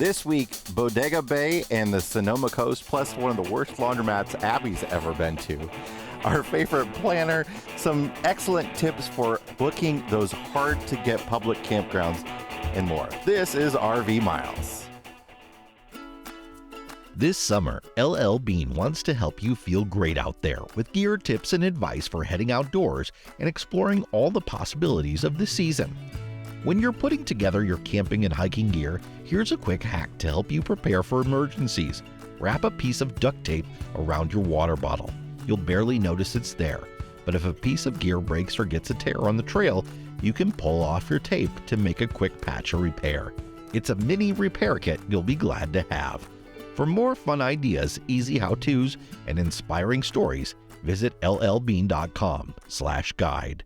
This week, Bodega Bay and the Sonoma Coast, plus one of the worst laundromats Abby's ever been to. Our favorite planner, some excellent tips for booking those hard-to-get public campgrounds, and more. This is RV Miles. This summer, LL Bean wants to help you feel great out there with gear tips and advice for heading outdoors and exploring all the possibilities of the season. When you're putting together your camping and hiking gear, here's a quick hack to help you prepare for emergencies. Wrap a piece of duct tape around your water bottle. You'll barely notice it's there, but if a piece of gear breaks or gets a tear on the trail, you can pull off your tape to make a quick patch or repair. It's a mini repair kit you'll be glad to have. For more fun ideas, easy how-tos, and inspiring stories, visit llbean.com/guide.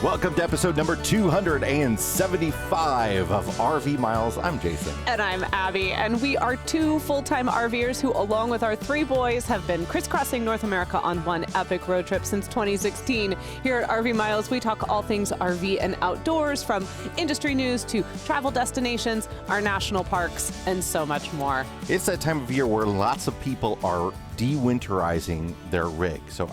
Welcome to episode number 275 of RV Miles. I'm Jason. And I'm Abby. And we are two full-time RVers who, along with our three boys, have been crisscrossing North America on one epic road trip since 2016. Here at RV Miles, we talk all things RV and outdoors, from industry news to travel destinations, our national parks, and so much more. It's that time of year where lots of people are de-winterizing their rig. So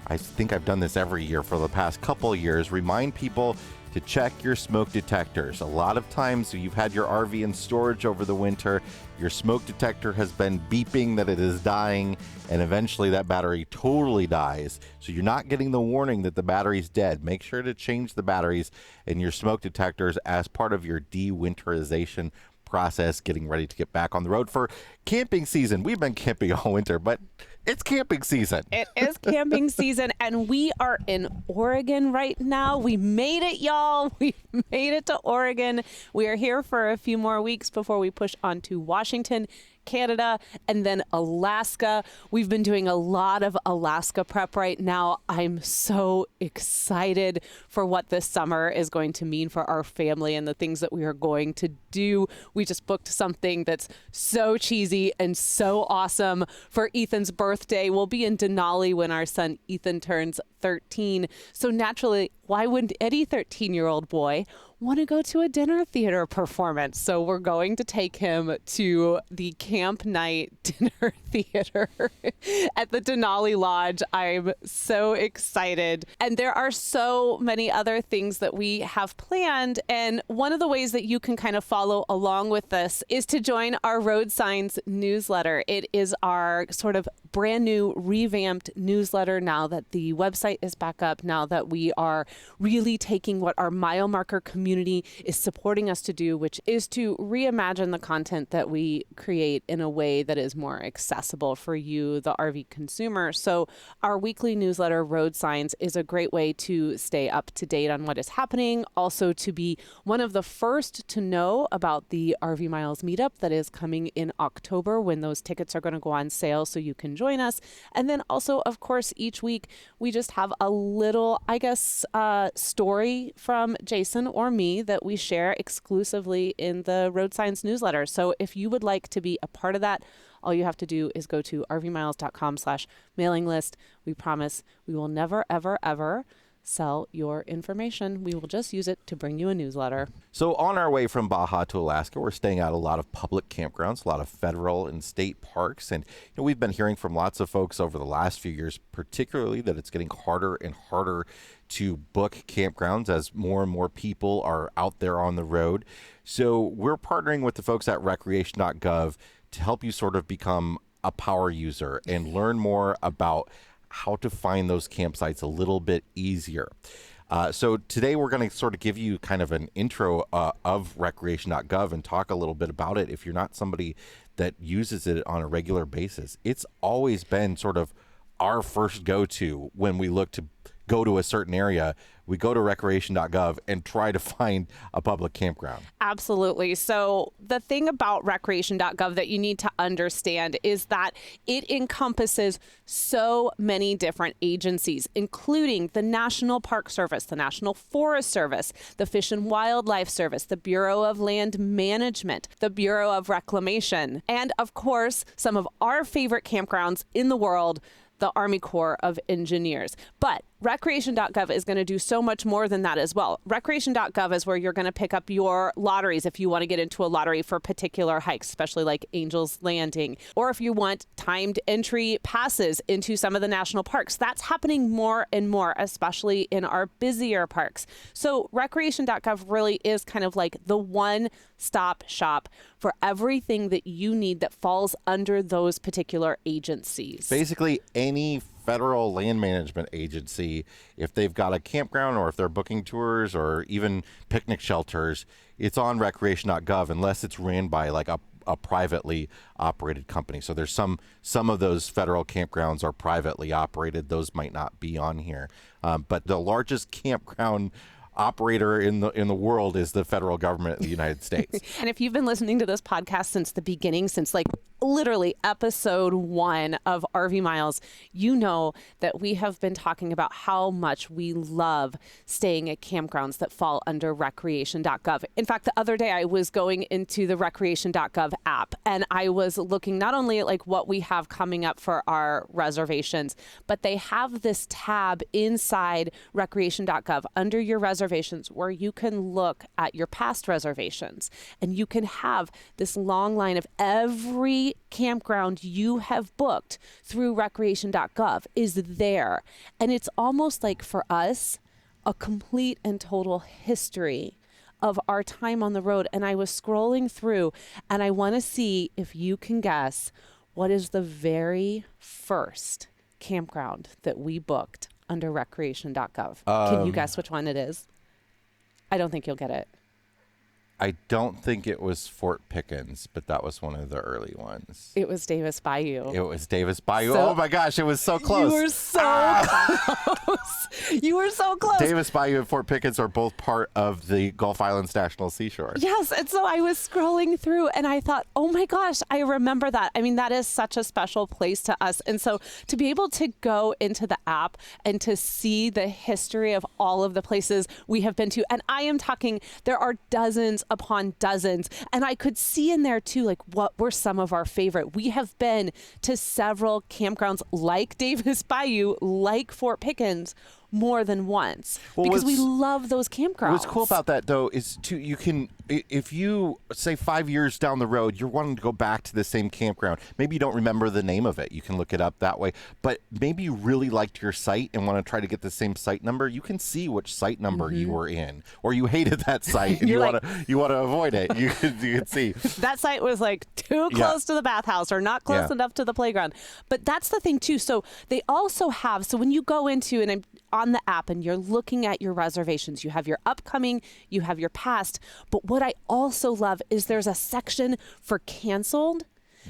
I think I've done this every year for the past couple of years, remind people to check your smoke detectors. A lot of times you've had your RV in storage over the winter, your smoke detector has been beeping that it is dying, and eventually that battery totally dies. So you're not getting the warning that the battery's dead. Make sure to change the batteries in your smoke detectors as part of your de-winterization process, getting ready to get back on the road for camping season. We've been camping all winter, but it's camping season. It is camping season, and we are in Oregon right now. We made it, y'all. We made it to Oregon. We are here for a few more weeks before we push on to Washington, Canada, and then Alaska. We've been doing a lot of Alaska prep right now. I'm so excited for what this summer is going to mean for our family and the things that we are going to do. We just booked something that's so cheesy and so awesome for Ethan's birthday. We'll be in Denali when our son Ethan turns 13. So naturally, why wouldn't any 13-year-old boy want to go to a dinner theater performance? So we're going to take him to the camp night dinner theater at the Denali Lodge. I'm so excited. And there are so many other things that we have planned. And one of the ways that you can kind of follow along with this is to join our Road Signs newsletter. It is our sort of brand new revamped newsletter now that the website is back up, now that we are really taking what our mile marker community is supporting us to do, which is to reimagine the content that we create in a way that is more accessible for you, the RV consumer. So our weekly newsletter, Road Signs, is a great way to stay up to date on what is happening, also to be one of the first to know about the RV Miles meetup that is coming in October, when those tickets are going to go on sale so you can join us. And then also, of course, each week we just have a little, story from Jason or me that we share exclusively in the Road Signs newsletter. So if you would like to be a part of that, all you have to do is go to rvmiles.com/mailing list. We promise we will never, ever, ever sell your information. We will just use it to bring you a newsletter. So on our way from Baja to Alaska, we're staying at a lot of public campgrounds, a lot of federal and state parks. And we've been hearing from lots of folks over the last few years, particularly that it's getting harder and harder to book campgrounds as more and more people are out there on the road. So we're partnering with the folks at Recreation.Gov to help you sort of become a power user and learn more about how to find those campsites a little bit easier. So today we're going to sort of give you kind of an intro of Recreation.Gov and talk a little bit about it. If you're not somebody that uses it on a regular basis, it's always been sort of our first go-to when we look to go to a certain area, we go to Recreation.Gov and try to find a public campground. Absolutely. So the thing about Recreation.Gov that you need to understand is that it encompasses so many different agencies, including the National Park Service, the National Forest Service, the Fish and Wildlife Service, the Bureau of Land Management, the Bureau of Reclamation, and of course, some of our favorite campgrounds in the world, the Army Corps of Engineers. But Recreation.Gov is going to do so much more than that as well. Recreation.Gov is where you're going to pick up your lotteries if you want to get into a lottery for particular hikes, especially like Angel's Landing, or if you want timed entry passes into some of the national parks. That's happening more and more, especially in our busier parks. So Recreation.Gov really is kind of like the one-stop shop for everything that you need that falls under those particular agencies. Basically, any federal land management agency, if they've got a campground or if they're booking tours or even picnic shelters, it's on Recreation.Gov unless it's ran by like a privately operated company. So there's some of those federal campgrounds are privately operated. Those might not be on here. But the largest campground operator in the world is the federal government of the United States. And if you've been listening to this podcast since the beginning, since like literally episode 1 of RV Miles, you know that we have been talking about how much we love staying at campgrounds that fall under Recreation.Gov. In fact, the other day I was going into the Recreation.Gov app and I was looking not only at like what we have coming up for our reservations, but they have this tab inside Recreation.Gov under your reservations where you can look at your past reservations and you can have this long line of every campground you have booked through Recreation.Gov is there. And it's almost like for us, a complete and total history of our time on the road. And I was scrolling through and I want to see if you can guess what is the very first campground that we booked under Recreation.Gov. Can you guess which one it is? I don't think you'll get it. I don't think it was Fort Pickens, but that was one of the early ones. It was Davis Bayou. It was Davis Bayou. So- Oh my gosh, it was so close. You were so close. You were so close. Davis Bayou and Fort Pickens are both part of the Gulf Islands National Seashore. Yes. And so I was scrolling through and I thought, oh my gosh, I remember that. I mean, that is such a special place to us. And so to be able to go into the app and to see the history of all of the places we have been to, and I am talking, there are dozens upon dozens. And I could see in there too, like what were some of our favorite. We have been to several campgrounds like Davis Bayou, like Fort Pickens, more than once because we love those campgrounds. What's cool about that though is you can, if you say 5 years down the road, you're wanting to go back to the same campground. Maybe you don't remember the name of it. You can look it up that way. But maybe you really liked your site and want to try to get the same site number. You can see which site number you were in, or you hated that site and you want to avoid it. You can see that site was like too close to the bathhouse or not close enough to the playground. But that's the thing too. So they also have, so when you go into, and I'm on the app and you're looking at your reservations, you have your upcoming, you have your past. But what I also love is there's a section for canceled,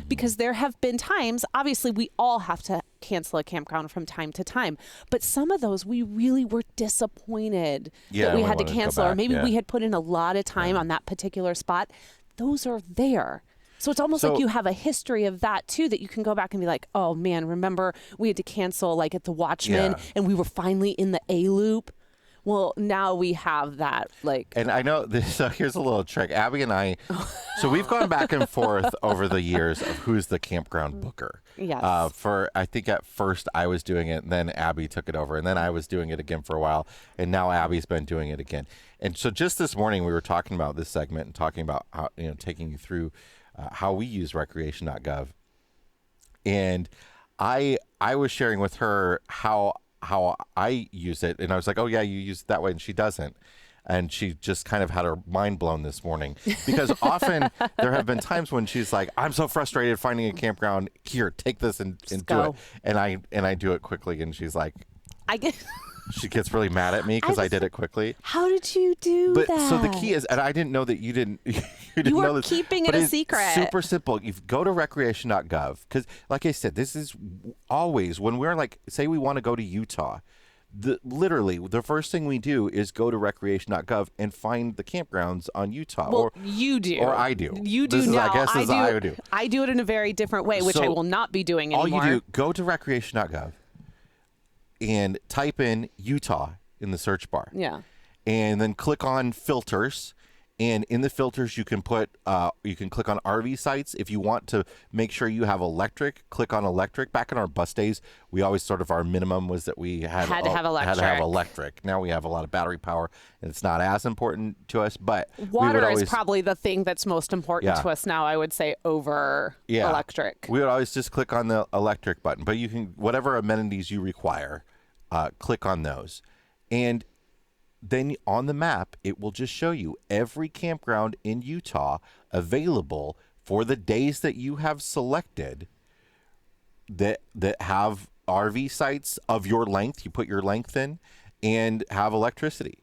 because there have been times, obviously we all have to cancel a campground from time to time, but some of those we really were disappointed that we had to cancel, or maybe we had put in a lot of time on that particular spot. Those are there. So it's almost like you have a history of that too, that you can go back and be like, oh man, remember we had to cancel like at the Watchman and we were finally in the A loop. Well, now we have that. Like, and I know this, so here's a little trick. Abby and I, so we've gone back and forth over the years of who's the campground booker. Yes. I think at first I was doing it, and then Abby took it over, and then I was doing it again for a while, and now Abby's been doing it again. And so just this morning we were talking about this segment and talking about how, taking you through how we use Recreation.Gov, and I was sharing with her how I use it, and I was like, oh yeah, you use it that way, and she doesn't. And she just kind of had her mind blown this morning, because often there have been times when she's like, I'm so frustrated finding a campground, here, take this and do it. And I do it quickly, and she's like, she gets really mad at me because I did it quickly. How did you do that? So the key is, and I didn't know that you didn't you were know this, keeping it a secret. Super simple. You go to Recreation.Gov, because like I said, this is always when we're like, say we want to go to Utah, literally the first thing we do is go to Recreation.Gov and find the campgrounds on Utah. Well, you do. Or I do. You do This is, now. I guess is I would do. I do it in a very different way, which I So, will not be doing All anymore. you do, go to Recreation.Gov and type in Utah in the search bar. Yeah. And then click on filters. And in the filters, you can click on RV sites. If you want to make sure you have electric, click on electric. Back in our bus days, we always sort of, our minimum was that we had to have electric. Now we have a lot of battery power, and it's not as important to us. But water is probably the thing that's most important Yeah. to us now, I would say, over electric. We would always just click on the electric button. But you can, whatever amenities you require, click on those. And then on the map, it will just show you every campground in Utah available for the days that you have selected that have RV sites of your length. You put your length in and have electricity.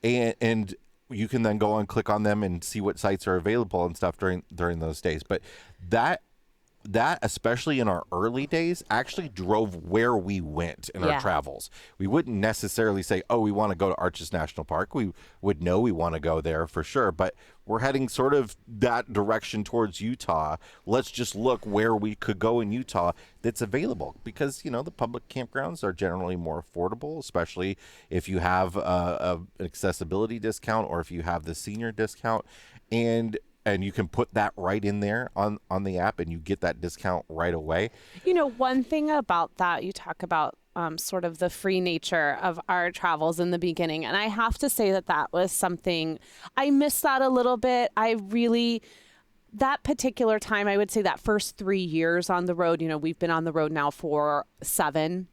And you can then go and click on them and see what sites are available and stuff during those days. But that, especially in our early days, actually drove where we went in our travels. We wouldn't necessarily say, oh, we want to go to Arches National Park. We would know we want to go there for sure, but we're heading sort of that direction towards Utah. Let's just look where we could go in Utah that's available, because, you know, the public campgrounds are generally more affordable, especially if you have an accessibility discount or if you have the senior discount. And you can put that right in there on the app, and you get that discount right away. You know, one thing about that, you talk about sort of the free nature of our travels in the beginning. And I have to say that was something, I miss that a little bit. That particular time, I would say that first 3 years on the road, you know, we've been on the road now for 7.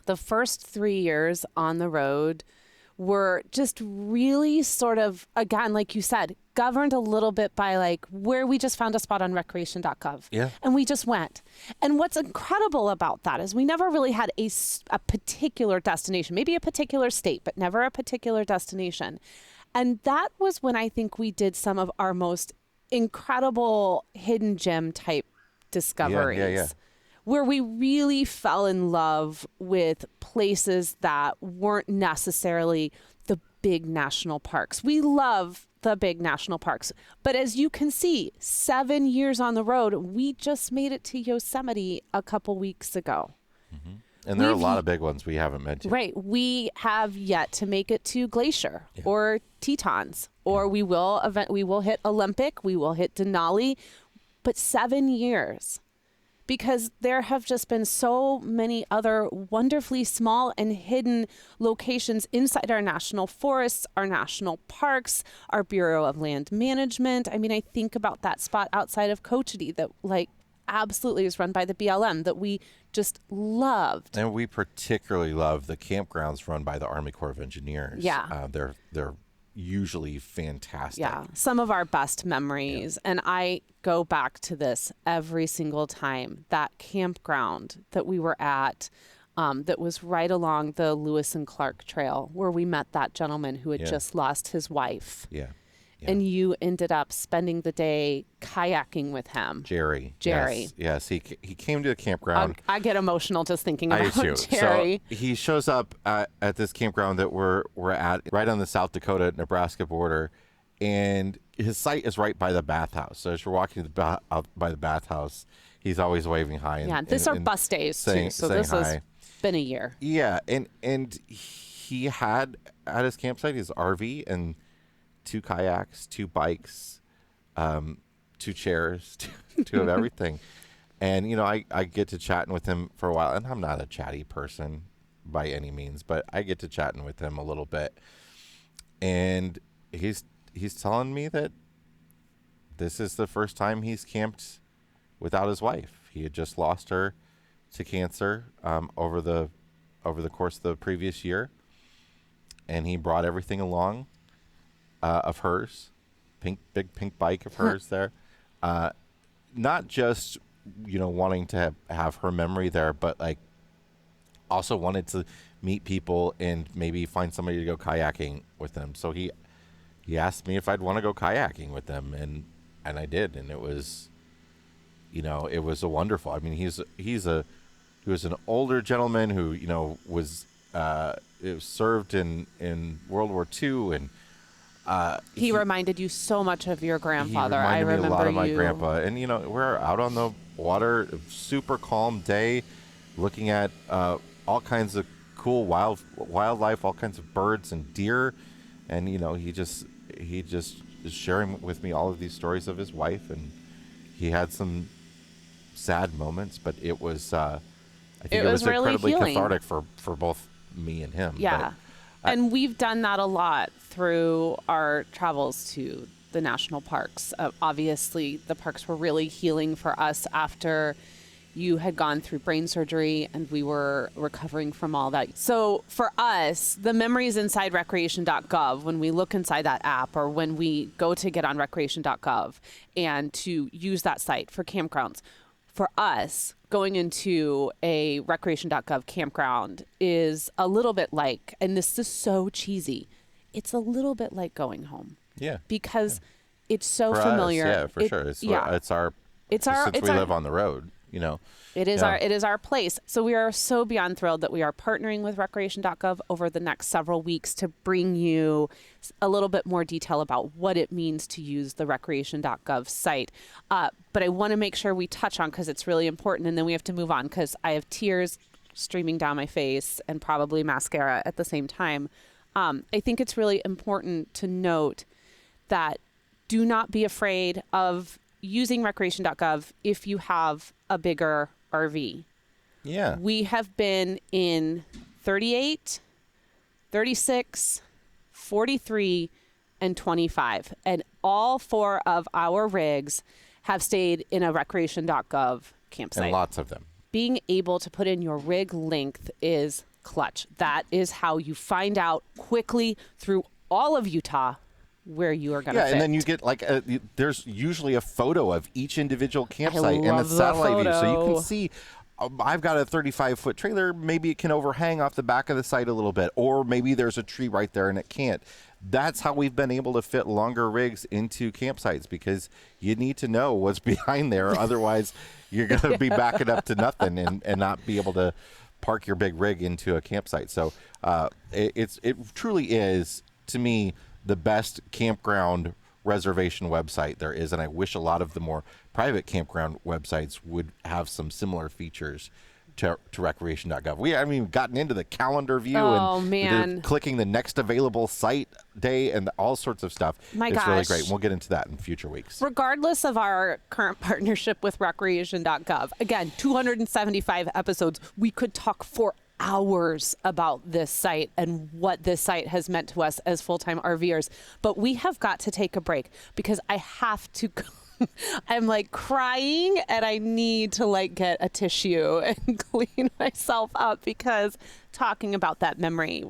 The first 3 years on the road were just really sort of, again, like you said, governed a little bit by like where we just found a spot on Recreation.Gov. Yeah. And we just went. And what's incredible about that is we never really had a particular destination, maybe a particular state, but never a particular destination. And that was when I think we did some of our most incredible hidden gem type discoveries. Yeah. Where we really fell in love with places that weren't necessarily the big national parks. We love the big national parks. But as you can see, 7 years on the road, we just made it to Yosemite a couple weeks ago. Mm-hmm. And there are a lot of big ones we haven't mentioned. Right. We have yet to make it to Glacier or Tetons, or we will hit Olympic, we will hit Denali, but 7 years. Because there have just been so many other wonderfully small and hidden locations inside our national forests, our national parks, our Bureau of Land Management. I mean, I think about that spot outside of Cochiti that like absolutely is run by the BLM that we just loved. And we particularly love the campgrounds run by the Army Corps of Engineers. Yeah. They're usually fantastic. Yeah, some of our best memories. And I go back to this every single time. That campground that we were at that was right along the Lewis and Clark Trail where we met that gentleman who had just lost his wife. Yeah. And you ended up spending the day kayaking with him. Jerry. Yes. He came to a campground. I get emotional just thinking about I do. Jerry. So he shows up at this campground that we're at right on the South Dakota-Nebraska border, and his site is right by the bathhouse. So as you're walking out by the bathhouse, he's always waving hi. And, these are bus days too. So this has been a year. Yeah, and he had at his campsite his RV and 2 kayaks, 2 bikes, 2 chairs, 2 of everything. And, you know, I get to chatting with him for a while. And I'm not a chatty person by any means, but I get to chatting with him a little bit. And he's telling me that this is the first time he's camped without his wife. He had just lost her to cancer over the course of the previous year. And he brought everything along. Of hers, big pink bike of hers there. Not just, you know, wanting to have her memory there, but like also wanted to meet people and maybe find somebody to go kayaking with them. So he asked me if I'd want to go kayaking with them, and I did, and it was, you know, it was a wonderful. I mean, he was an older gentleman who, you know, was it served in World War II, and he reminded you so much of your grandfather. He reminded me a lot of my you. grandpa. And, we're out on the water, super calm day, looking at all kinds of cool wildlife, all kinds of birds and deer. And, he just is sharing with me all of these stories of his wife. And he had some sad moments, but it was, I think it was really incredibly healing. cathartic for both me and him. Yeah. And we've done that a lot through our travels to the national parks. Obviously, the parks were really healing for us after you had gone through brain surgery and we were recovering from all that. So for us, the memories inside Recreation.Gov, when we look inside that app or when we go to get on Recreation.Gov and to use that site for campgrounds, for us, going into a Recreation.Gov campground is a little bit like, and this is so cheesy, it's a little bit like going home. Yeah. Because it's so for familiar. Us, yeah, for sure. Since we live on the road, It is our place. So we are so beyond thrilled that we are partnering with Recreation.Gov over the next several weeks to bring you a little bit more detail about what it means to use the Recreation.Gov site. But I want to make sure we touch on, because it's really important, and then we have to move on because I have tears streaming down my face and probably mascara at the same time. I think it's really important to note that do not be afraid of using Recreation.Gov if you have a bigger RV. Yeah. We have been in 38, 36, 43, and 25. And all 4 of our rigs have stayed in a Recreation.Gov campsite. And lots of them. Being able to put in your rig length is clutch. That is how you find out quickly through all of Utah where you are going to fit. Yeah, and then you get there's usually a photo of each individual campsite and love a satellite the view, so you photo. can see. I've got a 35-foot trailer. Maybe it can overhang off the back of the site a little bit, or maybe there's a tree right there and it can't. That's how we've been able to fit longer rigs into campsites, because you need to know what's behind there. Otherwise, you're going to be backing up to nothing and not be able to park your big rig into a campsite. So it truly is, to me, the best campground reservation website there is, and I wish a lot of the more private campground websites would have some similar features to Recreation.Gov. We haven't even gotten into the calendar view and clicking the next available site day and all sorts of stuff. It's really great. We'll get into that in future weeks. Regardless of our current partnership with Recreation.Gov, again, 275 episodes, we could talk for hours about this site and what this site has meant to us as full-time RVers. But we have got to take a break because I have to I'm crying and I need to get a tissue and clean myself up, because talking about that memory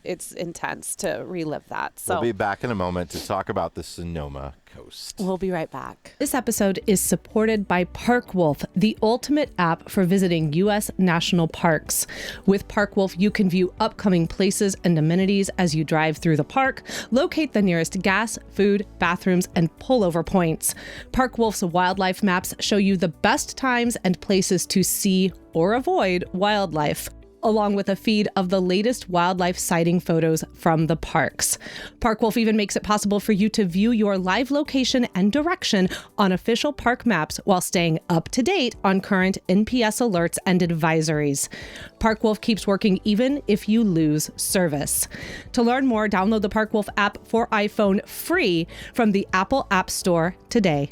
it's intense to relive that. So we'll be back in a moment to talk about the Sonoma coast. We'll be right back. This episode is supported by ParkWolf, the ultimate app for visiting U.S. national parks. With ParkWolf, you can view upcoming places and amenities as you drive through the park, locate the nearest gas, food, bathrooms, and pullover points. ParkWolf's wildlife maps show you the best times and places to see or avoid wildlife, along with a feed of the latest wildlife sighting photos from the parks. ParkWolf even makes it possible for you to view your live location and direction on official park maps while staying up to date on current NPS alerts and advisories. ParkWolf keeps working even if you lose service. To learn more, download the ParkWolf app for iPhone free from the Apple App Store today.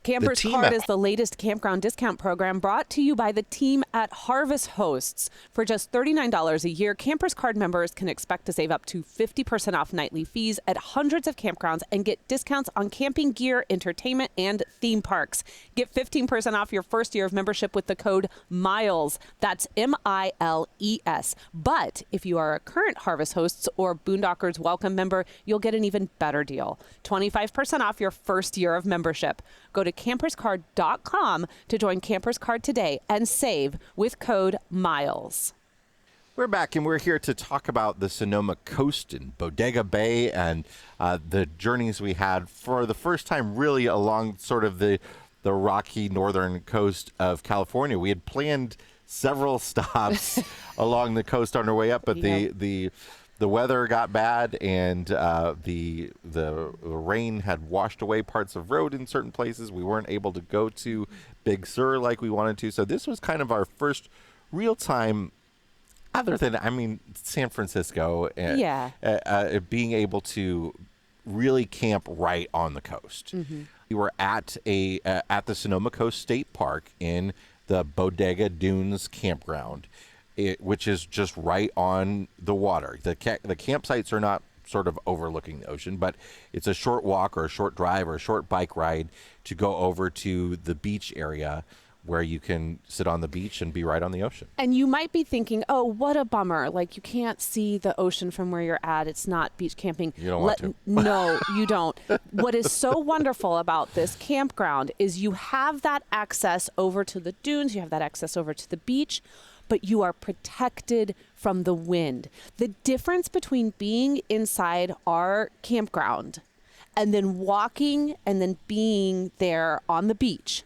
Campers Card is the latest campground discount program brought to you by the team at Harvest Hosts. For just $39 a year, Campers Card members can expect to save up to 50% off nightly fees at hundreds of campgrounds and get discounts on camping gear, entertainment, and theme parks. Get 15% off your first year of membership with the code MILES. That's MILES. But if you are a current Harvest Hosts or Boondockers Welcome member, you'll get an even better deal. 25% off your first year of membership. Go to camperscard.com to join Campers Card today and save with code MILES. We're back, and we're here to talk about the Sonoma coast and Bodega Bay and the journeys we had for the first time really along sort of the rocky northern coast of California. We had planned several stops along the coast on our way up, but the weather got bad, and the rain had washed away parts of road in certain places. We weren't able to go to Big Sur like we wanted to. So this was kind of our first real time, other than, San Francisco, being able to really camp right on the coast. Mm-hmm. We were at the Sonoma Coast State Park in the Bodega Dunes campground, which is just right on the water. The campsites are not sort of overlooking the ocean, but it's a short walk or a short drive or a short bike ride to go over to the beach area where you can sit on the beach and be right on the ocean. And you might be thinking, oh, what a bummer. Like, you can't see the ocean from where you're at. It's not beach camping. You don't want to. No, you don't. What is so wonderful about this campground is you have that access over to the dunes. You have that access over to the beach, but you are protected from the wind. The difference between being inside our campground and then walking and then being there on the beach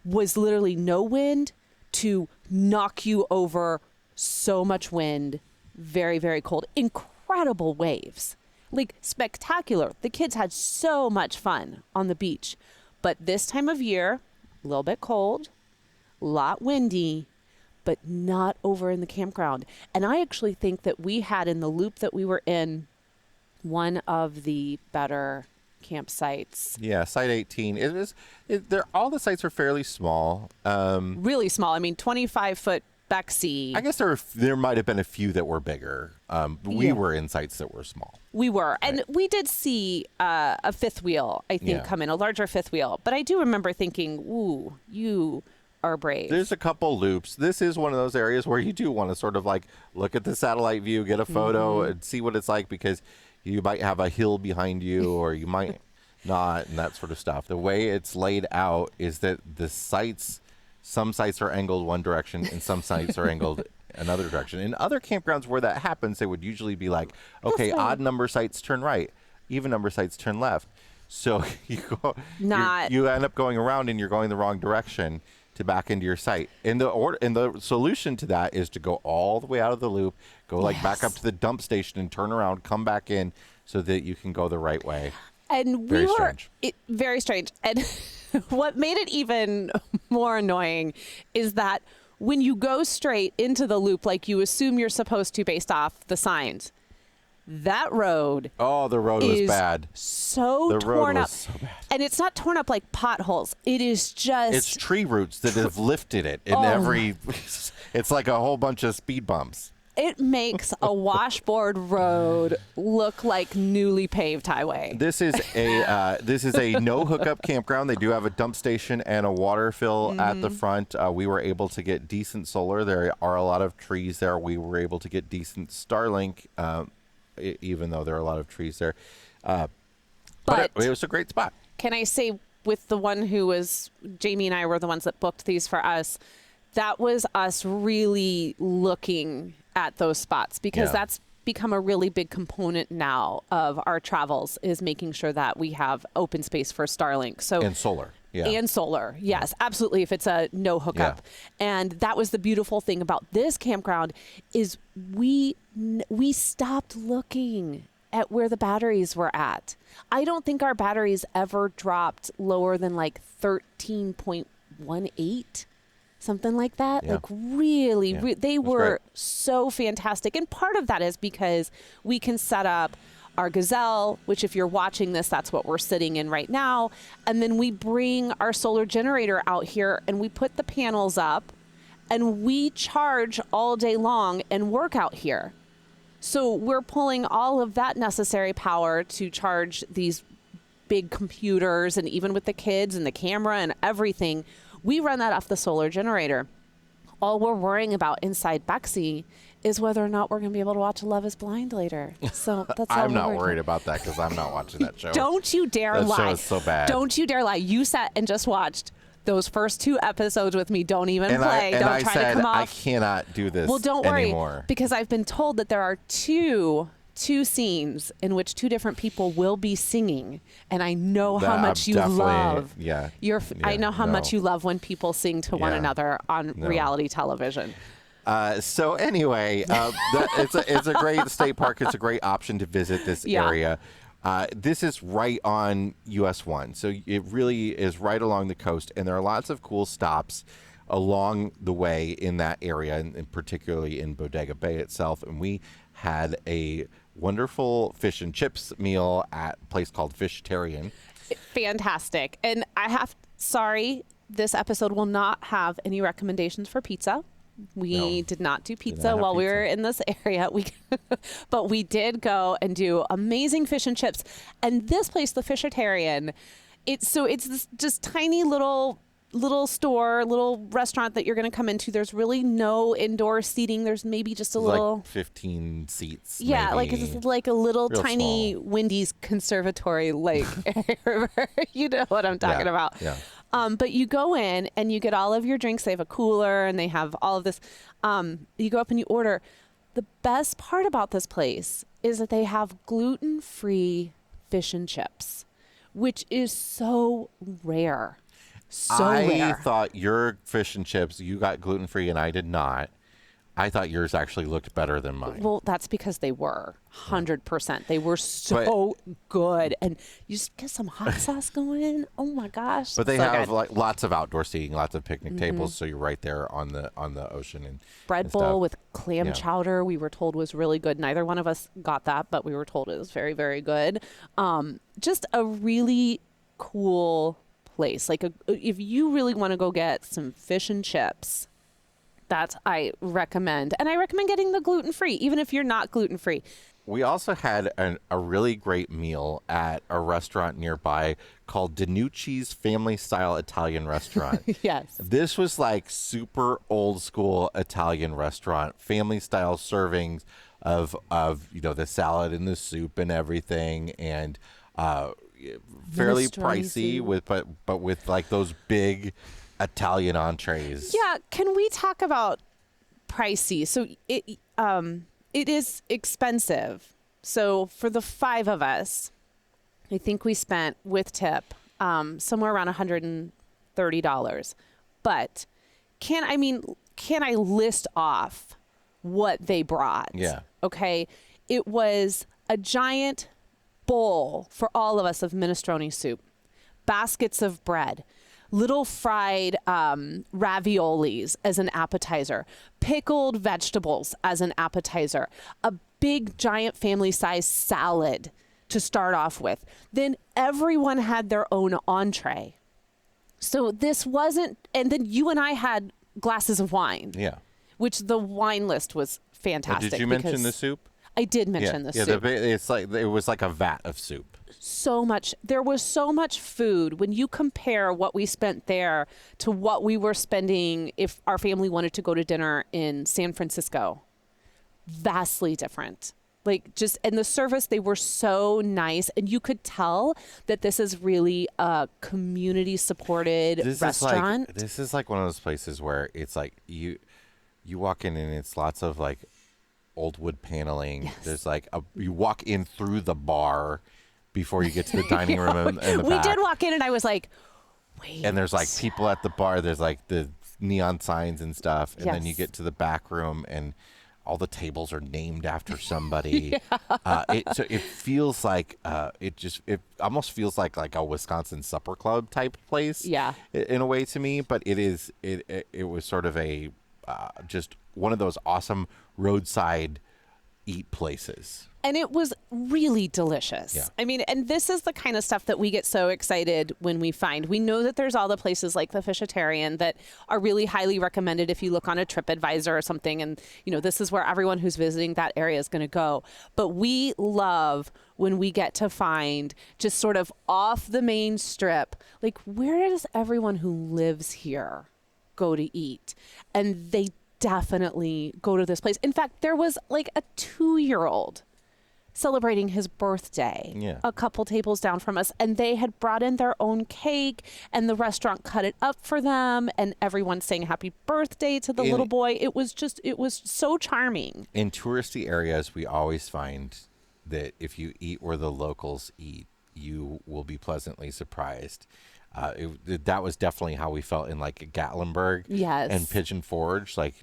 was literally no wind to knock you over, so much wind, very, very cold, incredible waves, like spectacular. The kids had so much fun on the beach, but this time of year, a little bit cold, a lot windy, but not over in the campground. And I actually think that we had, in the loop that we were in, one of the better campsites. Yeah, Site 18. All the sites are fairly small. Really small. 25-foot Bexy. I guess there might have been a few that were bigger. We were in sites that were small. We were. And we did see a fifth wheel, I think, come in, a larger fifth wheel. But I do remember thinking, ooh, you are brave. There's a couple loops. This is one of those areas where you do want to sort of like look at the satellite view, get a photo, and see what it's like, because you might have a hill behind you or you might not, and that sort of stuff. The way it's laid out is that some sites are angled one direction and some sites are angled another direction. In other campgrounds where that happens, they would usually be like, okay, odd number sites turn right, even number sites turn left. So you end up going around and you're going the wrong direction to back into your site. And the solution to that is to go all the way out of the loop, go back up to the dump station and turn around, come back in so that you can go the right way. And very strange. Very strange. And what made it even more annoying is that when you go straight into the loop, like you assume you're supposed to based off the signs, that road. Oh, the road was bad. So torn up. So bad. And it's not torn up like potholes. It is just. It's tree roots that have lifted it in it's like a whole bunch of speed bumps. It makes a washboard road look like newly paved highway. This is a no hookup campground. They do have a dump station and a water fill at the front. We were able to get decent solar. There are a lot of trees there. We were able to get decent Starlink, even though there are a lot of trees there. But it was a great spot. Can I say, with the one who was, Jamie and I were the ones that booked these for us, that was us really looking at those spots, because that's become a really big component now of our travels, is making sure that we have open space for Starlink. And solar. Yeah. And solar. Yes, absolutely. If it's a no hookup. Yeah. And that was the beautiful thing about this campground, is we stopped looking at where the batteries were at. I don't think our batteries ever dropped lower than like 13.18. Something like that. Yeah. Like really, they were so fantastic. And part of that is because we can set up our Gazelle, which if you're watching this, that's what we're sitting in right now. And then we bring our solar generator out here and we put the panels up and we charge all day long and work out here. So we're pulling all of that necessary power to charge these big computers, and even with the kids and the camera and everything, we run that off the solar generator. All we're worrying about inside Bexy is whether or not we're going to be able to watch Love is Blind later. So that's all I'm not worried about that, because I'm not watching that show. Don't you dare lie. That show is so bad. Don't you dare lie. You sat and just watched those first 2 episodes with me. Don't even play. Don't try to come off. I cannot do this Well, don't worry, anymore. because I've been told that there are 2 2 scenes in which 2 different people will be singing, and I know how That much you definitely- love. yeah, I yeah, know how much you love when people sing to one Yeah. another on No. reality television. So anyway, it's a great state park. It's a great option to visit this Yeah. area. This is right on US 1, so it really is right along the coast, and there are lots of cool stops along the way in that area, and particularly in Bodega Bay itself. And we had a wonderful fish and chips meal at a place called Fishitarian. Fantastic. And sorry, this episode will not have any recommendations for pizza. We No. did not do not pizza have while we pizza. were in this area. But we did go and do amazing fish and chips. And this place, the Fishitarian, it's this just tiny little store, little restaurant that you're going to come into. There's really no indoor seating. There's maybe just a little, like 15 seats. yeah, like maybe. it's like a little Real tiny small. Wendy's conservatory lake. You know what I'm talking Yeah, about. yeah. But you go in and you get all of your drinks. They have a cooler and they have all of this. You go up and you order. The best part about this place is that they have gluten-free fish and chips, which is so rare. I Rare. thought your fish and chips, you got gluten-free and I did not. I thought yours actually looked better than mine. Well, that's because they were 100%. They were so good, and you just get some hot sauce going. Oh my gosh! But they so have good. like lots of outdoor seating, lots of picnic tables, so you're right there on the ocean and bread and bowl stuff. with clam Yeah. chowder. We were told was really good. Neither one of us got that, but we were told it was very, very good. Just a really cool place. Like if you really want to go get some fish and chips. I recommend. And I recommend getting the gluten-free, even if you're not gluten-free. We also had a really great meal at a restaurant nearby called Danucci's Family Style Italian Restaurant. Yes. This was like super old school Italian restaurant, family style servings of the salad and the soup and everything, and fairly Minestrone praisy soup. but with like those big Italian entrees. Yeah, can we talk about pricey? So it is expensive. So for the 5 of us, I think we spent with tip somewhere around $130. But can I list off what they brought? Yeah. Okay. It was a giant bowl for all of us of minestrone soup, baskets of bread, little fried raviolis as an appetizer, pickled vegetables as an appetizer, a big giant family size salad to start off with. Then everyone had their own entree. So this wasn't, and then you and I had glasses of wine, Yeah. which the wine list was fantastic. Did you mention because the soup? I did mention the soup. It's like it was like a vat of soup. There was so much food. When you compare what we spent there to what we were spending if our family wanted to go to dinner in San Francisco, vastly different. And the service, they were so nice, and you could tell that this is really a community supported restaurant. This is like one of those places where it's like you walk in and it's lots of like old wood paneling. Yes. There's like you walk in through the bar before you get to the dining room in the We back. did walk in and I was like, wait. And there's like people at the bar. There's like the neon signs and stuff. And then you Yes. get to the back room and all the tables are named after somebody. So it feels like it almost feels like a Wisconsin supper club type place. Yeah. In a way to me, but it was sort of a just one of those awesome roadside eat places. And it was really delicious. Yeah. I mean, and this is the kind of stuff that we get so excited when we find. We know that there's all the places like the Fishitarian that are really highly recommended if you look on a TripAdvisor or something. And, this is where everyone who's visiting that area is going to go. But we love when we get to find just sort of off the main strip, like where does everyone who lives here go to eat? And they definitely go to this place. In fact, there was like a 2-year-old celebrating his birthday a couple tables down from us, and they had brought in their own cake, and the restaurant cut it up for them, and everyone sang happy birthday to the little boy. It was so charming. In touristy areas, we always find that if you eat where the locals eat, you will be pleasantly surprised. That was definitely how we felt in like Gatlinburg Yes. and Pigeon Forge. Like,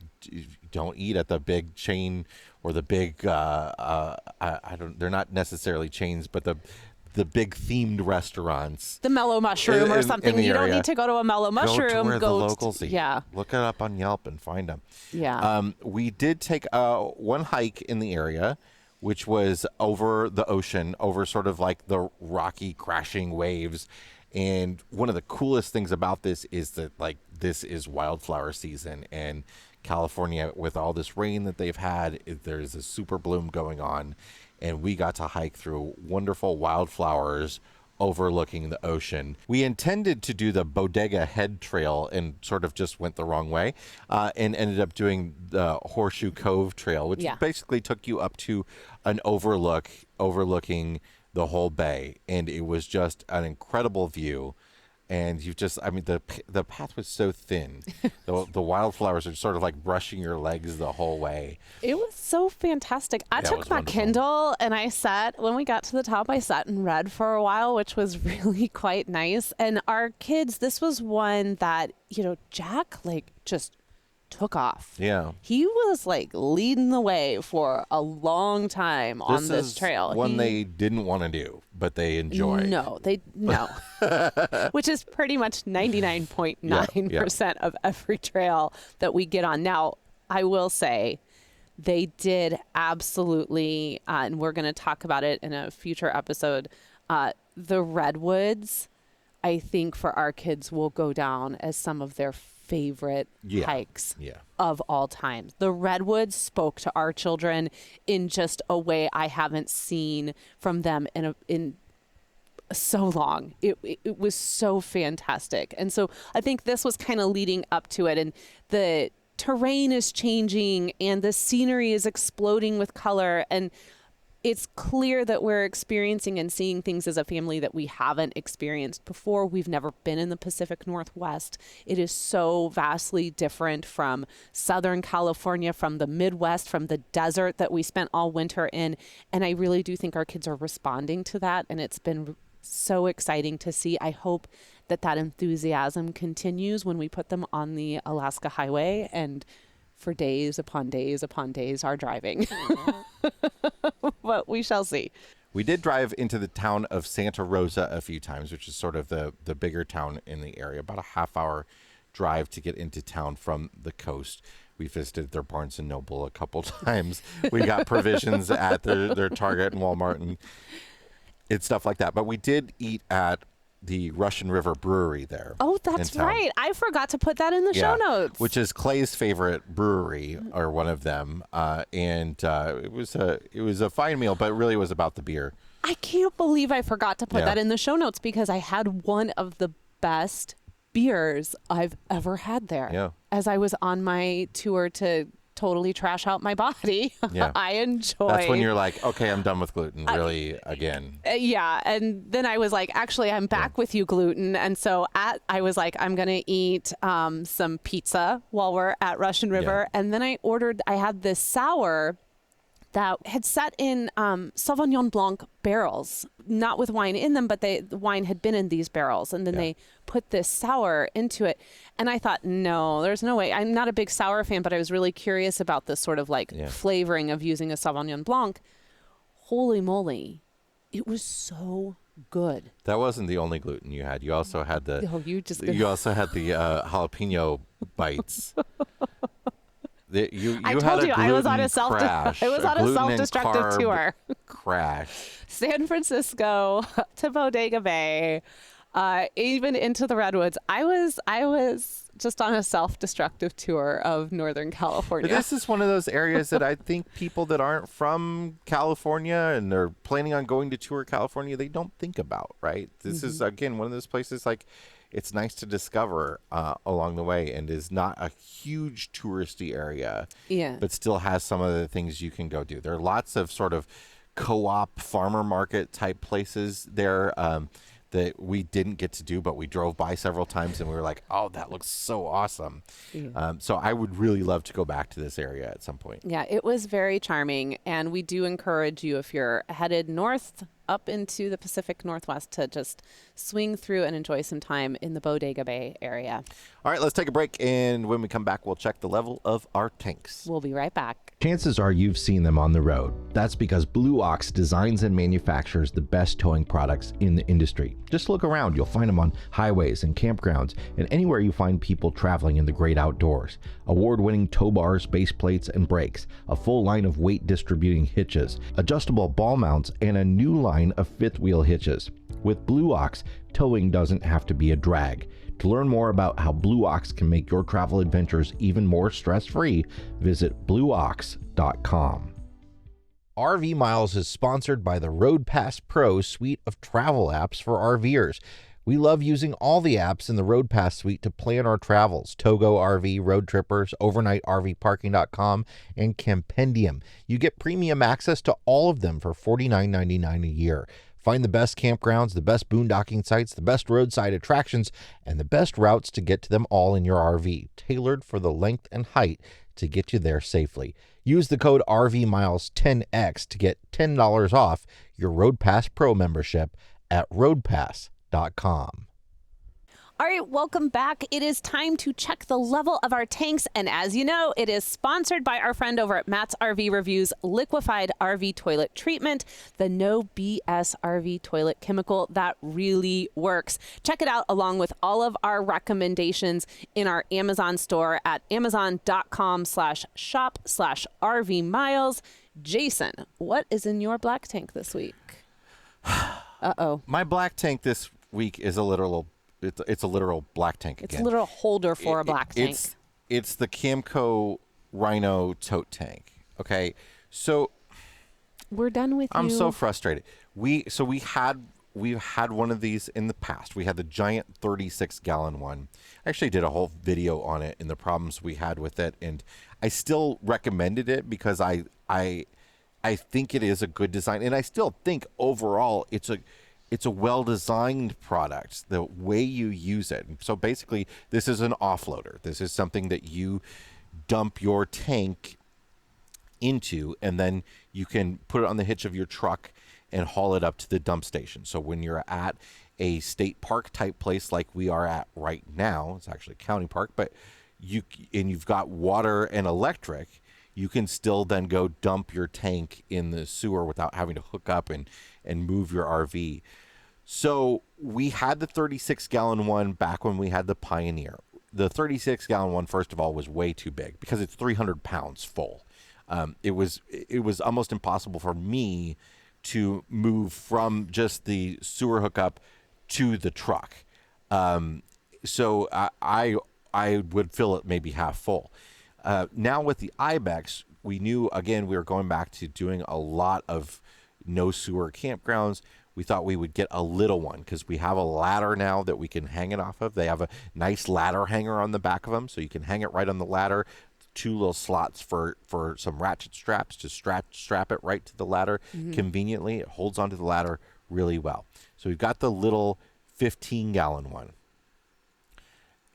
don't eat at the big chain or the big. I don't. They're not necessarily chains, but the big themed restaurants. The Mellow Mushroom or something. You don't area. need to go to a Mellow Mushroom. Go to where the to- locals eat. Yeah. Look it up on Yelp and find them. Yeah. We did take one hike in the area, which was over the ocean, over sort of like the rocky crashing waves. And one of the coolest things about this is that like this is wildflower season, and California, with all this rain that they've had, there's a super bloom going on. And we got to hike through wonderful wildflowers overlooking the ocean. We intended to do the Bodega Head Trail and sort of just went the wrong way, and ended up doing the Horseshoe Cove Trail, which basically took you up to an overlooking the whole bay, and it was just an incredible view. And the path was so thin. The wildflowers are sort of like brushing your legs the whole way. It was so fantastic. I Yeah, it took was my wonderful. Kindle and when we got to the top, I sat and read for a while, which was really quite nice. And our kids, this was one that, Jack like just took off. Yeah. He was like leading the way for a long time on this is trail. One they didn't want to do, but they enjoyed. No. Which is pretty much 99.9% of every trail that we get on. Now, I will say they did absolutely, and we're going to talk about it in a future episode, the redwoods, I think for our kids will go down as some of their favorite hikes of all time. The redwoods spoke to our children in just a way I haven't seen from them in so long. It was so fantastic. And so I think this was kind of leading up to it, and the terrain is changing and the scenery is exploding with color, and it's clear that we're experiencing and seeing things as a family that we haven't experienced before. We've never been in the Pacific Northwest. It is so vastly different from Southern California, from the Midwest, from the desert that we spent all winter in. And I really do think our kids are responding to that. And it's been so exciting to see. I hope that enthusiasm continues when we put them on the Alaska Highway and for days upon days upon days are driving. But we shall see. We did drive into the town of Santa Rosa a few times, which is sort of the bigger town in the area, about a half-hour drive to get into town from the coast. We visited their Barnes & Noble a couple times. We got provisions at their Target and Walmart and stuff like that. But we did eat at the Russian River Brewery there. Oh, that's right. I forgot to put that in the show notes. Which is Clay's favorite brewery, or one of them. And it was a fine meal, but it really was about the beer. I can't believe I forgot to put that in the show notes because I had one of the best beers I've ever had there. Yeah. As I was on my tour to totally trash out my body. Yeah. I enjoy. That's when you're like, okay, I'm done with gluten, really, again. Yeah. And then I was like, actually, I'm back with you, gluten. And so I was like, I'm going to eat some pizza while we're at Russian River. Yeah. And then I had this sour that had sat in Sauvignon Blanc barrels, not with wine in them, but the wine had been in these barrels. And then they put this sour into it. And I thought, no, there's no way. I'm not a big sour fan, but I was really curious about this sort of like flavoring of using a Sauvignon Blanc. Holy moly. It was so good. That wasn't the only gluten you had. You also had the jalapeno bites. I told you I was on a self-destructive tour. Crash. San Francisco to Bodega Bay, even into the Redwoods. I was just on a self-destructive tour of Northern California. But this is one of those areas that I think people that aren't from California and they're planning on going to tour California, they don't think about, right? This is, again, one of those places like it's nice to discover along the way and is not a huge touristy area, but still has some of the things you can go do. There are lots of sort of co-op farmer market type places there that we didn't get to do, but we drove by several times and we were like, oh, that looks so awesome. So I would really love to go back to this area at some point. Yeah, it was very charming. And we do encourage you, if you're headed north up into the Pacific Northwest, to just swing through and enjoy some time in the Bodega Bay area. All right, let's take a break. And when we come back, we'll check the level of our tanks. We'll be right back. Chances are you've seen them on the road. That's because Blue Ox designs and manufactures the best towing products in the industry. Just look around. You'll find them on highways and campgrounds and anywhere you find people traveling in the great outdoors. Award-winning tow bars, base plates, and brakes, a full line of weight distributing hitches, adjustable ball mounts, and a new line of fifth wheel hitches. With Blue Ox, towing doesn't have to be a drag. To learn more about how Blue Ox can make your travel adventures even more stress-free, visit blueox.com. RV Miles is sponsored by the Road Pass Pro suite of travel apps for RVers. We love using all the apps in the Road Pass suite to plan our travels. Togo RV, Road Trippers, OvernightRVParking.com, and Campendium. You get premium access to all of them for $49.99 a year. Find the best campgrounds, the best boondocking sites, the best roadside attractions, and the best routes to get to them all in your RV, tailored for the length and height to get you there safely. Use the code RVMiles10X to get $10 off your Road Pass Pro membership at roadpass.com. All right, welcome back. It is time to check the level of our tanks. And as you know, it is sponsored by our friend over at Matt's RV Reviews, Liquefied RV Toilet Treatment, the no BS RV toilet chemical that really works. Check it out along with all of our recommendations in our Amazon store at amazon.com/shop/RV Miles. Jason, what is in your black tank this week? Uh-oh. My black tank this week is a literal black tank again. It's a literal holder for a black tank. It's the Camco Rhino tote tank. Okay, so we're done with I'm you. so frustrated. We've had one of these in the past. We had the giant 36-gallon one. I actually did a whole video on it and the problems we had with it, and I still recommended it because I think it is a good design, and I still think overall it's a well-designed product, the way you use it. So basically, this is an offloader. This is something that you dump your tank into, and then you can put it on the hitch of your truck and haul it up to the dump station. So when you're at a state park type place like we are at right now, it's actually a county park, but you've got water and electric, you can still then go dump your tank in the sewer without having to hook up and move your RV. So we had the 36-gallon one back when we had the Pioneer. The 36-gallon one, first of all, was way too big because it's 300 pounds full. It was almost impossible for me to move from just the sewer hookup to the truck. So I would fill it maybe half full. Now with the Ibex, we knew, again, we were going back to doing a lot of no sewer campgrounds. We thought we would get a little one because we have a ladder now that we can hang it off of. They have a nice ladder hanger on the back of them, so you can hang it right on the ladder. 2 little slots for some ratchet straps to strap it right to the ladder conveniently. It holds onto the ladder really well. So we've got the little 15-gallon one,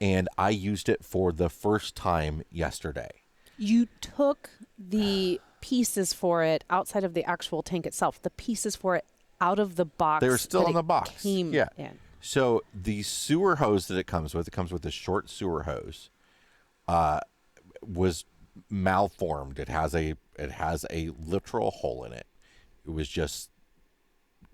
and I used it for the first time yesterday. You took the pieces for it outside of the actual tank itself, the pieces for it out of the box. They're still in the box. Yeah. So the sewer hose that it comes with a short sewer hose, was malformed. It has a literal hole in it. It was just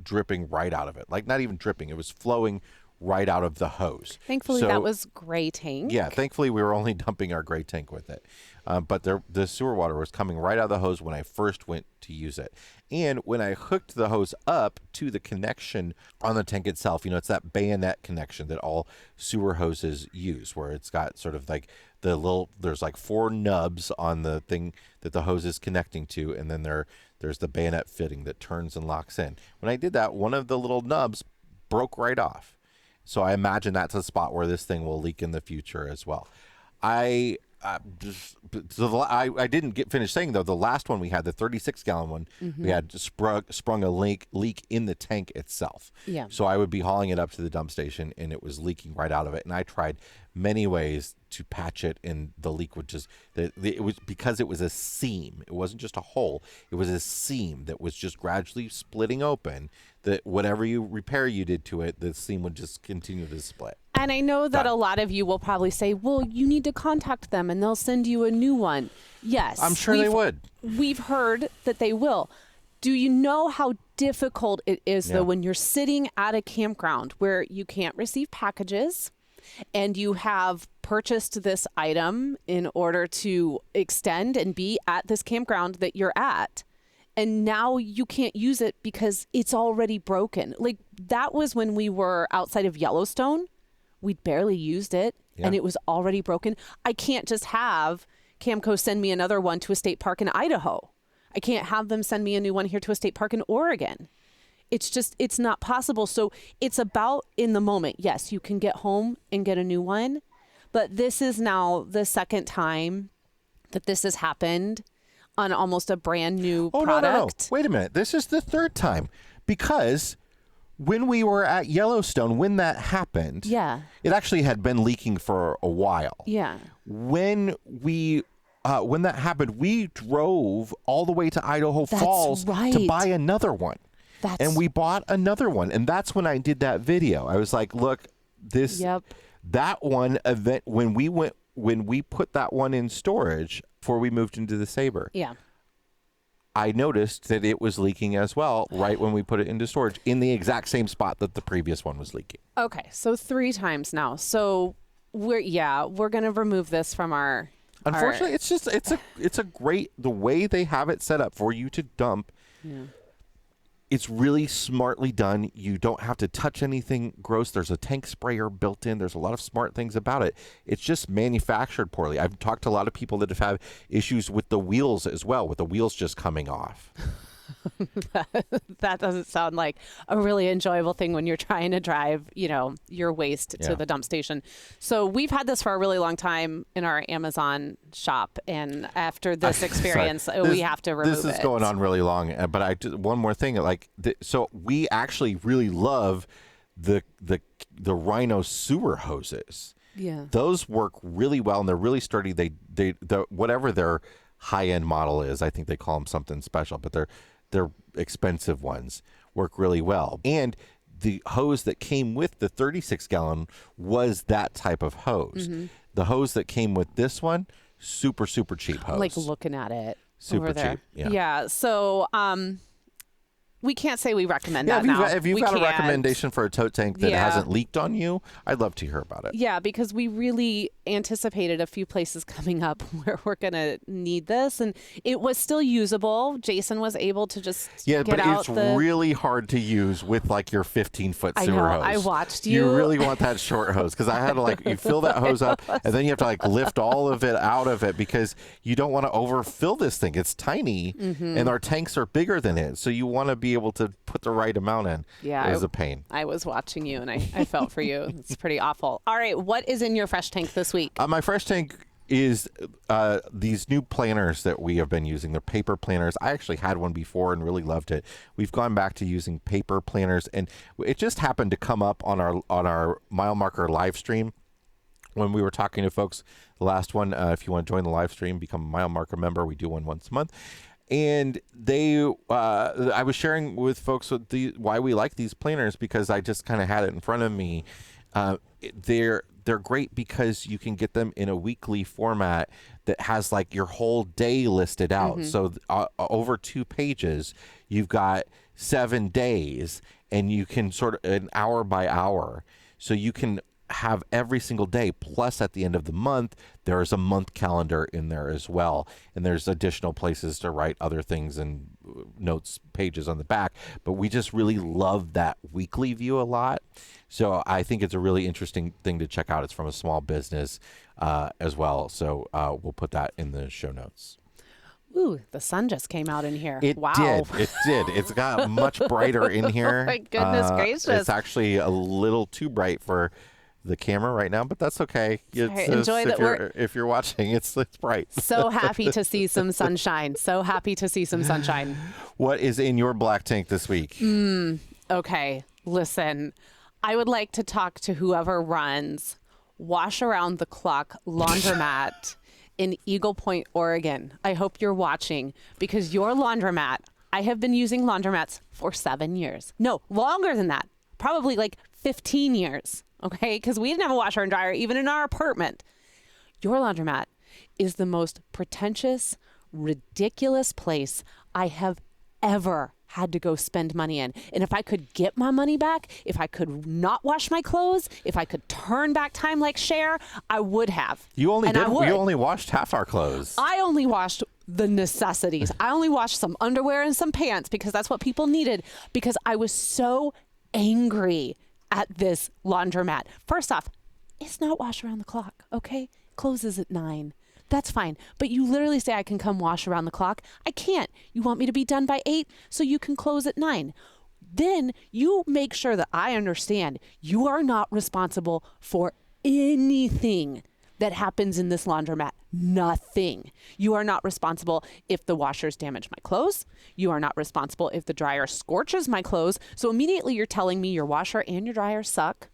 dripping right out of it. Like, not even dripping. It was flowing right out of the hose. Thankfully, that was gray tank. Yeah, thankfully we were only dumping our gray tank with it. But the sewer water was coming right out of the hose when I first went to use it. And when I hooked the hose up to the connection on the tank itself, it's that bayonet connection that all sewer hoses use, where it's got sort of like there's like 4 nubs on the thing that the hose is connecting to, and then there's the bayonet fitting that turns and locks in. When I did that, one of the little nubs broke right off. So I imagine that's a spot where this thing will leak in the future as well. I I didn't get finished saying though. The last one we had, the 36-gallon one, we had sprung a leak in the tank itself. Yeah. So I would be hauling it up to the dump station, and it was leaking right out of it. And I tried many ways to patch it, and the leak would just. It was because it was a seam. It wasn't just a hole. It was a seam that was just gradually splitting open. That whatever repair you did to it, the seam would just continue to split. And I know that a lot of you will probably say, well, you need to contact them and they'll send you a new one. Yes. I'm sure they would. We've heard that they will. Do you know how difficult it is, though, when you're sitting at a campground where you can't receive packages and you have purchased this item in order to extend and be at this campground that you're at? And now you can't use it because it's already broken. Like, that was when we were outside of Yellowstone. We'd barely used it, and it was already broken. I can't just have Camco send me another one to a state park in Idaho. I can't have them send me a new one here to a state park in Oregon. It's not possible. So it's about in the moment. Yes, you can get home and get a new one, but this is now the second time that this has happened on almost a brand new product. No. Wait a minute. This is the third time, because when we were at Yellowstone, when that happened, it actually had been leaking for a while. Yeah. When that happened, we drove all the way to Idaho Falls to buy another one. And we bought another one. And that's when I did that video. I was like, look, that one event, when we put that one in storage before we moved into the Sabre. Yeah. I noticed that it was leaking as well right when we put it into storage in the exact same spot that the previous one was leaking. Okay, so 3 times now. So we're going to remove this from our. Unfortunately, it's a great, the way they have it set up for you to dump. Yeah. It's really smartly done. You don't have to touch anything gross. There's a tank sprayer built in. There's a lot of smart things about it. It's just manufactured poorly. I've talked to a lot of people that have had issues with the wheels as well, with the wheels just coming off. That doesn't sound like a really enjoyable thing when you're trying to drive, your waste to the dump station. So we've had this for a really long time in our Amazon shop, and after this experience, we have to remove it. This is going on really long, but one more thing, so we actually really love the Rhino sewer hoses. Yeah, those work really well, and they're really sturdy. They whatever their high-end model is, I think they call them something special, but they're expensive ones, work really well. And the hose that came with the 36-gallon was that type of hose. Mm-hmm. The hose that came with this one, super, super cheap hose. Like looking at it super over there. Cheap. Yeah. Yeah. So we can't say we recommend that now. If you've got a recommendation for a tote tank that hasn't leaked on you, I'd love to hear about it. Yeah, because we really anticipated a few places coming up where we're going to need this. And it was still usable. Jason was able to just get out. But it's really hard to use with your 15-foot sewer hose. I watched you. You really want that short hose, because I had to you fill that hose up and then you have to lift all of it out of it, because you don't want to overfill this thing. It's tiny and our tanks are bigger than it. So you want to be able to put the right amount in. Yeah, it was a pain. I was watching you and I felt for you. It's pretty awful. All right, what is in your fresh tank this week? My fresh tank is these new planners that we have been using. They're paper planners. I actually had one before and really loved it. We've gone back to using paper planners, and it just happened to come up on our mile marker live stream when we were talking to folks. The last one, if you want to join the live stream, become a mile marker member. We do one once a month. And I was sharing with folks why we like these planners, because I just kind of had it in front of me. They're great because you can get them in a weekly format that has your whole day listed out. So over 2 pages, you've got 7 days, and you can sort of an hour by hour. So you can have every single day, plus at the end of the month there is a month calendar in there as well, and there's additional places to write other things and notes pages on the back. But we just really love that weekly view a lot, so I think it's a really interesting thing to check out. It's from a small business as well, so we'll put that in the show notes. Ooh, the sun just came out in here. It did. It's got much brighter in here. Oh my goodness gracious. It's actually a little too bright for the camera right now, but that's okay. Sorry, enjoy that if you're watching, it's bright. So happy to see some sunshine. So happy to see some sunshine. What is in your black tank this week? Okay, listen. I would like to talk to whoever runs Wash Around the Clock Laundromat in Eagle Point, Oregon. I hope you're watching, because your laundromat, I have been using laundromats for 7 years. No, longer than that. Probably like 15 years. Okay, because we didn't have a washer and dryer even in our apartment. Your laundromat is the most pretentious, ridiculous place I have ever had to go spend money in. And if I could get my money back, if I could not wash my clothes, if I could turn back time like Cher, I would have. You only washed half our clothes. I only washed the necessities. I only washed some underwear and some pants because that's what people needed, because I was so angry at this laundromat. First off, it's not wash around the clock, okay? Closes at 9. That's fine. But you literally say I can come wash around the clock. I can't. You want me to be done by 8 so you can close at 9. Then you make sure that I understand you are not responsible for anything that happens in this laundromat. Nothing. You are not responsible if the washers damage my clothes. You are not responsible if the dryer scorches my clothes. So immediately you're telling me your washer and your dryer suck.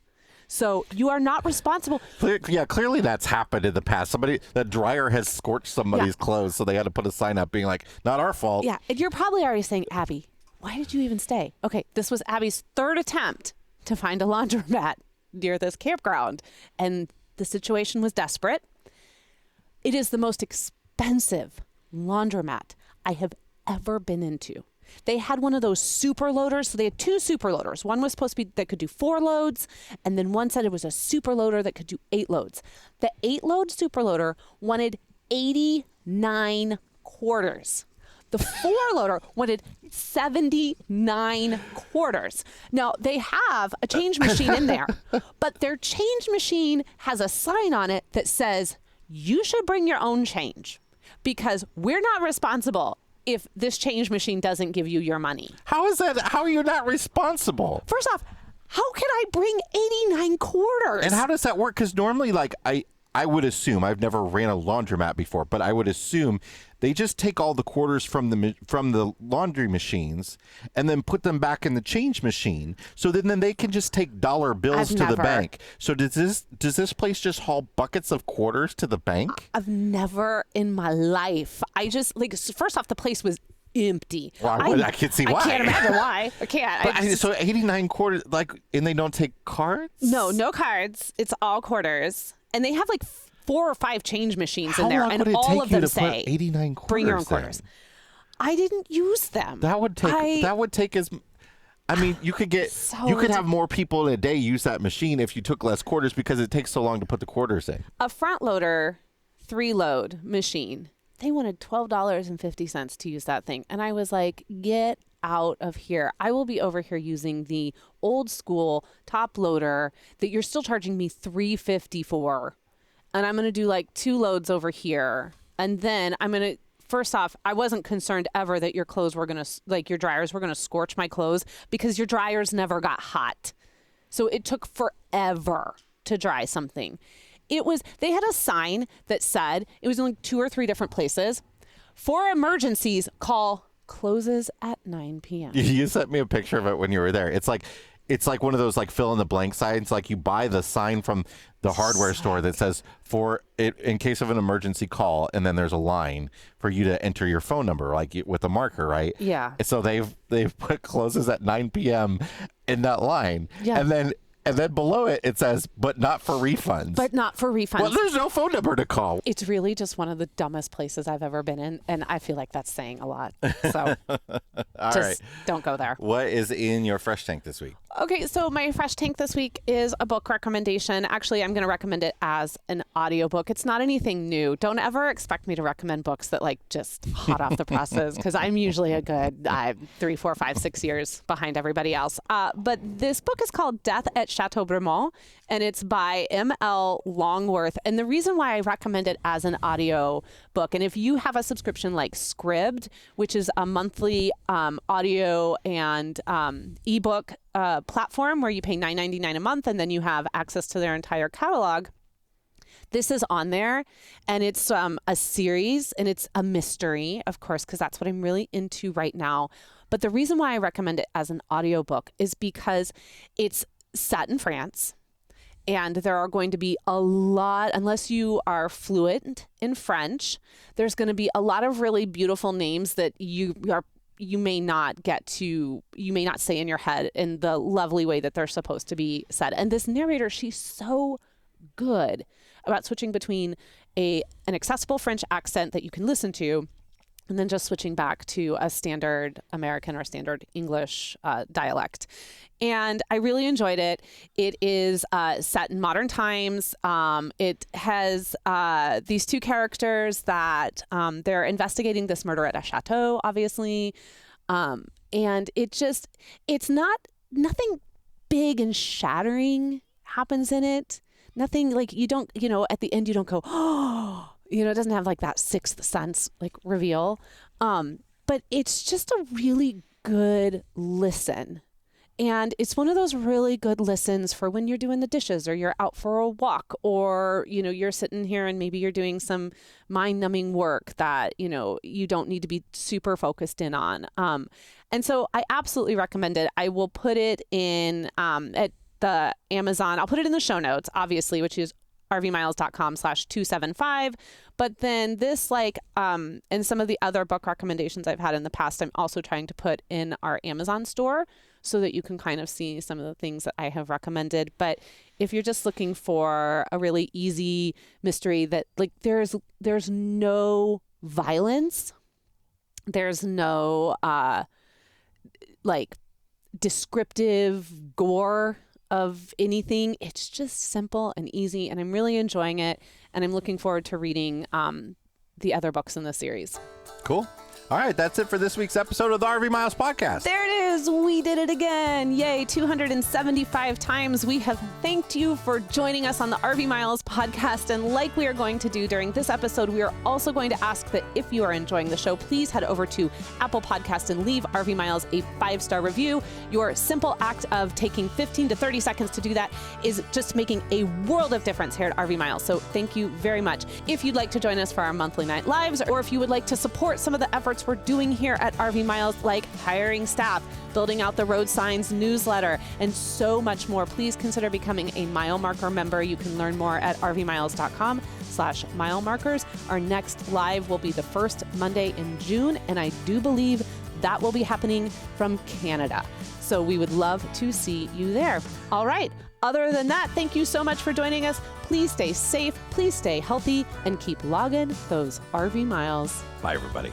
So you are not responsible. Yeah, clearly that's happened in the past. That dryer has scorched somebody's clothes, so they had to put a sign up being like, not our fault. Yeah, and you're probably already saying, Abby, why did you even stay? Okay, this was Abby's 3rd attempt to find a laundromat near this campground, and the situation was desperate. It is the most expensive laundromat I have ever been into. They had one of those super loaders. So they had 2 super loaders. One was supposed to be that could do 4 loads. And then one said it was a super loader that could do 8 loads. The 8-load super loader wanted 89 quarters. The 4-loader wanted 79 quarters. Now, they have a change machine in there, but their change machine has a sign on it that says, you should bring your own change because we're not responsible if this change machine doesn't give you your money. How is that? How are you not responsible? First off, how can I bring 89 quarters? And how does that work? Because normally, like, I would assume, I've never ran a laundromat before, but I would assume they just take all the quarters from the laundry machines and then put them back in the change machine. So then they can just take dollar bills to the bank. So does this place just haul buckets of quarters to the bank? I've never in my life. I just, like, first off, the place was empty. Well, I can see why. I can't imagine why. I can't. So 89 quarters, like, and they don't take cards? No cards. It's all quarters. And they have like 4 or 5 change machines in How there, long and would it all take of you them to put say 89 quarters bring your own then? quarters. I didn't use them. That would take as. I mean, you could have more people in a day use that machine if you took less quarters because it takes so long to put the quarters in. A front loader 3-load machine. They wanted $12.50 to use that thing, and I was like, get out of here. I will be over here using the old school top loader that you're still charging me $3.50 for. And I'm going to do like 2 loads over here. And then I'm going to, first off, I wasn't concerned ever that your clothes were going to, like your dryers were going to scorch my clothes because your dryers never got hot. So it took forever to dry something. They had a sign that said, it was in like 2 or 3 different places. For emergencies, call closes at 9 p.m. You sent me a picture of it when you were there. It's like one of those like fill in the blank signs. Like you buy the sign from the hardware store that says for it in case of an emergency call, and then there's a line for you to enter your phone number, like with a marker, right? Yeah. And so they've put closes at 9 p.m. in that line. Yeah. And then below it, it says, but not for refunds. But not for refunds. Well, there's no phone number to call. It's really just one of the dumbest places I've ever been in, and I feel like that's saying a lot. So don't go there. What is in your fresh tank this week? Okay, so my fresh tank this week is a book recommendation. Actually, I'm going to recommend it as an audiobook. It's not anything new. Don't ever expect me to recommend books that like just hot off the presses, because I'm usually a good 3, 4, 5, 6 years behind everybody else. But this book is called Death at Chateaubriand, and it's by M.L. Longworth. And the reason why I recommend it as an audio book, and if you have a subscription like Scribd, which is a monthly audio and ebook platform where you pay $9.99 a month and then you have access to their entire catalog. This is on there, and it's a series, and it's a mystery, of course, because that's what I'm really into right now. But the reason why I recommend it as an audiobook is because it's set in France, and there are going to be a lot, unless you are fluent in French, there's going to be a lot of really beautiful names that you may not say in your head in the lovely way that they're supposed to be said. And this narrator, she's so good about switching between an accessible French accent that you can listen to and then just switching back to a standard American or standard English dialect. And I really enjoyed it. It is set in modern times. It has these two characters that they're investigating this murder at a chateau, obviously. And it's nothing big and shattering happens in it. Nothing like at the end you don't go, oh, it doesn't have like that sixth sense like reveal. But it's just a really good listen. And it's one of those really good listens for when you're doing the dishes or you're out for a walk or, you're sitting here and maybe you're doing some mind-numbing work that, you don't need to be super focused in on. And so I absolutely recommend it. I will put it in at the Amazon. I'll put it in the show notes, obviously, which is rvmiles.com/275. But then this, and some of the other book recommendations I've had in the past, I'm also trying to put in our Amazon store so that you can kind of see some of the things that I have recommended. But if you're just looking for a really easy mystery that there's no violence, there's no descriptive gore of anything. It's just simple and easy, and I'm really enjoying it, and I'm looking forward to reading the other books in the series. Cool. All right, that's it for this week's episode of the RV Miles podcast. There it is. We did it again. Yay, 275 times we have thanked you for joining us on the RV Miles podcast. And like we are going to do during this episode, we are also going to ask that if you are enjoying the show, please head over to Apple Podcasts and leave RV Miles a 5-star review. Your simple act of taking 15 to 30 seconds to do that is just making a world of difference here at RV Miles. So thank you very much. If you'd like to join us for our monthly night lives, or if you would like to support some of the efforts we're doing here at RV Miles, like hiring staff, building out the road signs newsletter, and so much more, please consider becoming a Mile Marker member. You can learn more at rvmiles.com/milemarkers. Our next live will be the first Monday in June, and I do believe that will be happening from Canada. So we would love to see you there. All right. Other than that, thank you so much for joining us. Please stay safe, please stay healthy, and keep logging those RV miles. Bye, everybody.